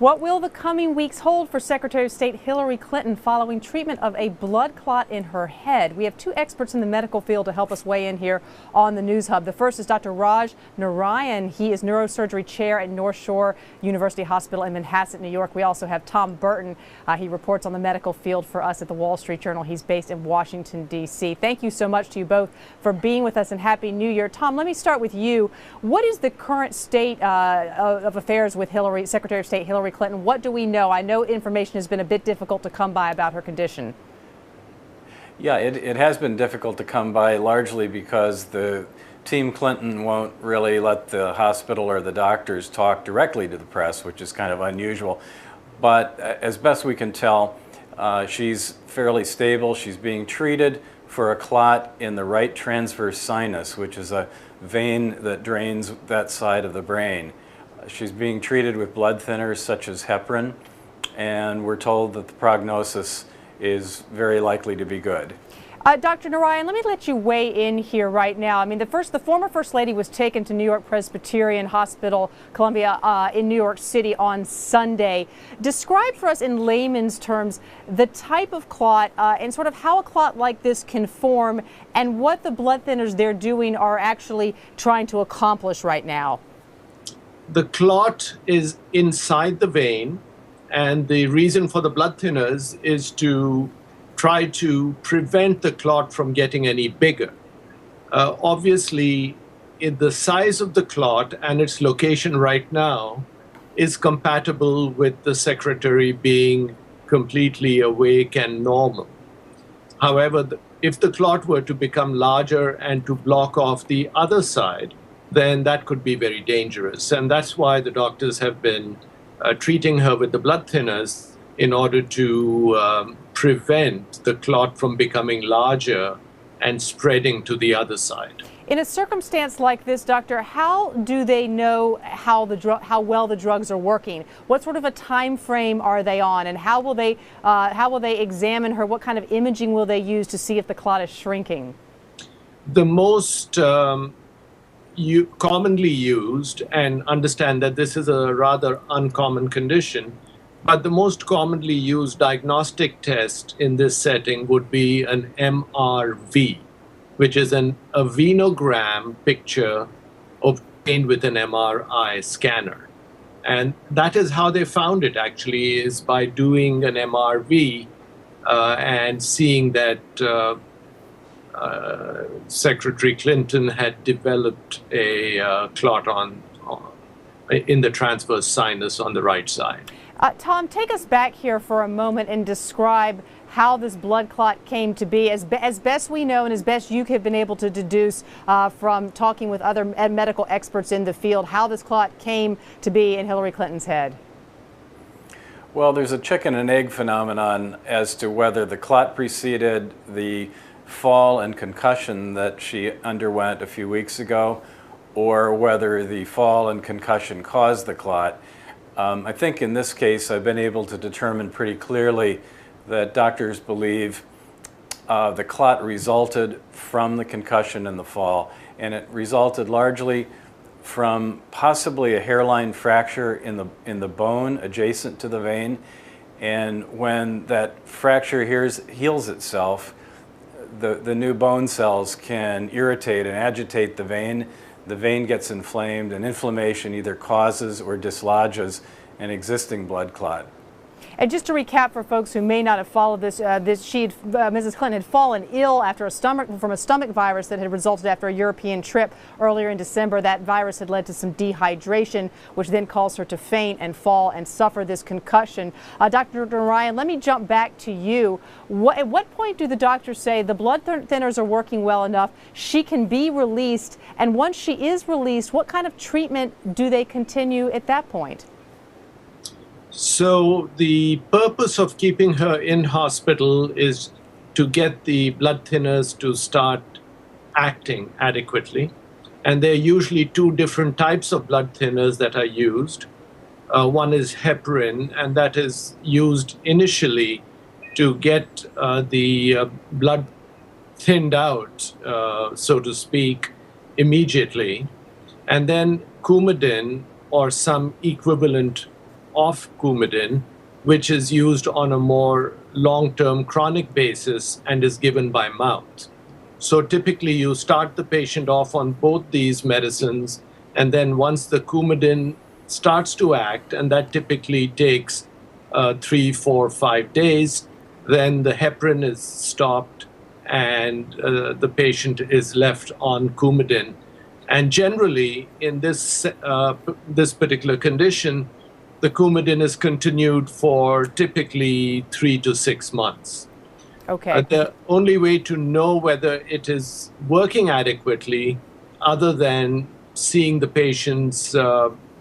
What will the coming weeks hold for Secretary of State Hillary Clinton following treatment of a blood clot in her head? We have two experts in the medical field to help us weigh in here on the News Hub. The first is Dr. Raj Narayan. He is neurosurgery chair at North Shore University Hospital in Manhasset, New York. We also have Tom Burton. He reports on the medical field for us at the Wall Street Journal. He's based in Washington, D.C. Thank you so much to you both for being with us, and Happy New Year. Tom, let me start with you. What is the current state of affairs with Secretary of State Hillary Clinton? What do we know? I know information has been a bit difficult to come by about her condition. Yeah, it has been difficult to come by, largely because the Team Clinton won't really let the hospital or the doctors talk directly to the press, which is kind of unusual. But as best we can tell, she's fairly stable. She's being treated for a clot in the right transverse sinus, which is a vein that drains that side of the brain. She's being treated with blood thinners such as heparin, and we're told that the prognosis is very likely to be good. Dr. Narayan, let me let you weigh in here right now. I mean, the former First Lady was taken to New York Presbyterian Hospital, Columbia, in New York City on Sunday. Describe for us in layman's terms the type of clot and sort of how a clot like this can form and what the blood thinners they're doing are actually trying to accomplish right now. The clot is inside the vein, and the reason for the blood thinners is to try to prevent the clot from getting any bigger. Obviously, the size of the clot and its location right now is compatible with the secretary being completely awake and normal. However, if the clot were to become larger and to block off the other side, then that could be very dangerous. And that's why the doctors have been treating her with the blood thinners in order to prevent the clot from becoming larger and spreading to the other side. In a circumstance like this, doctor, how do they know how well the drugs are working? What sort of a time frame are they on, and how will they examine her? What kind of imaging will they use to see if the clot is shrinking? The most commonly used, and understand that this is a rather uncommon condition, but the most commonly used diagnostic test in this setting would be an MRV, which is a venogram picture obtained with an MRI scanner. And that is how they found it, actually, is by doing an MRV and seeing that Secretary Clinton had developed a clot in the transverse sinus on the right side. Tom, take us back here for a moment and describe how this blood clot came to be, as best we know and as best you have been able to deduce from talking with other medical experts in the field, how this clot came to be in Hillary Clinton's head. Well, there's a chicken and egg phenomenon as to whether the clot preceded the fall and concussion that she underwent a few weeks ago, or whether the fall and concussion caused the clot. I think in this case I've been able to determine pretty clearly that doctors believe the clot resulted from the concussion and the fall, and it resulted largely from possibly a hairline fracture in the bone adjacent to the vein. And when that fracture heals itself, the new bone cells can irritate and agitate the vein. The vein gets inflamed, and inflammation either causes or dislodges an existing blood clot. And just to recap for folks who may not have followed this, Mrs. Clinton had fallen ill from a stomach virus that had resulted after a European trip earlier in December. That virus had led to some dehydration, which then caused her to faint and fall and suffer this concussion. Dr. Narayan, let me jump back to you. At what point do the doctors say the blood thinners are working well enough, she can be released, and once she is released, what kind of treatment do they continue at that point? So the purpose of keeping her in hospital is to get the blood thinners to start acting adequately. And there are usually two different types of blood thinners that are used. One is heparin, and that is used initially to get the blood thinned out, so to speak, immediately. And then Coumadin or some equivalent off Coumadin, which is used on a more long-term chronic basis and is given by mouth. So typically you start the patient off on both these medicines, and then once the Coumadin starts to act, and that typically takes 3, 4, 5 days, then the heparin is stopped and the patient is left on Coumadin. And generally, in this particular condition, the Coumadin is continued for typically 3 to 6 months. Okay. The only way to know whether it is working adequately, other than seeing the patient's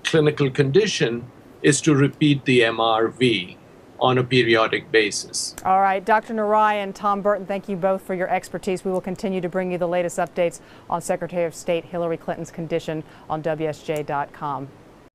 clinical condition, is to repeat the MRV on a periodic basis. All right, Dr. Narayan, Tom Burton, thank you both for your expertise. We will continue to bring you the latest updates on Secretary of State Hillary Clinton's condition on WSJ.com.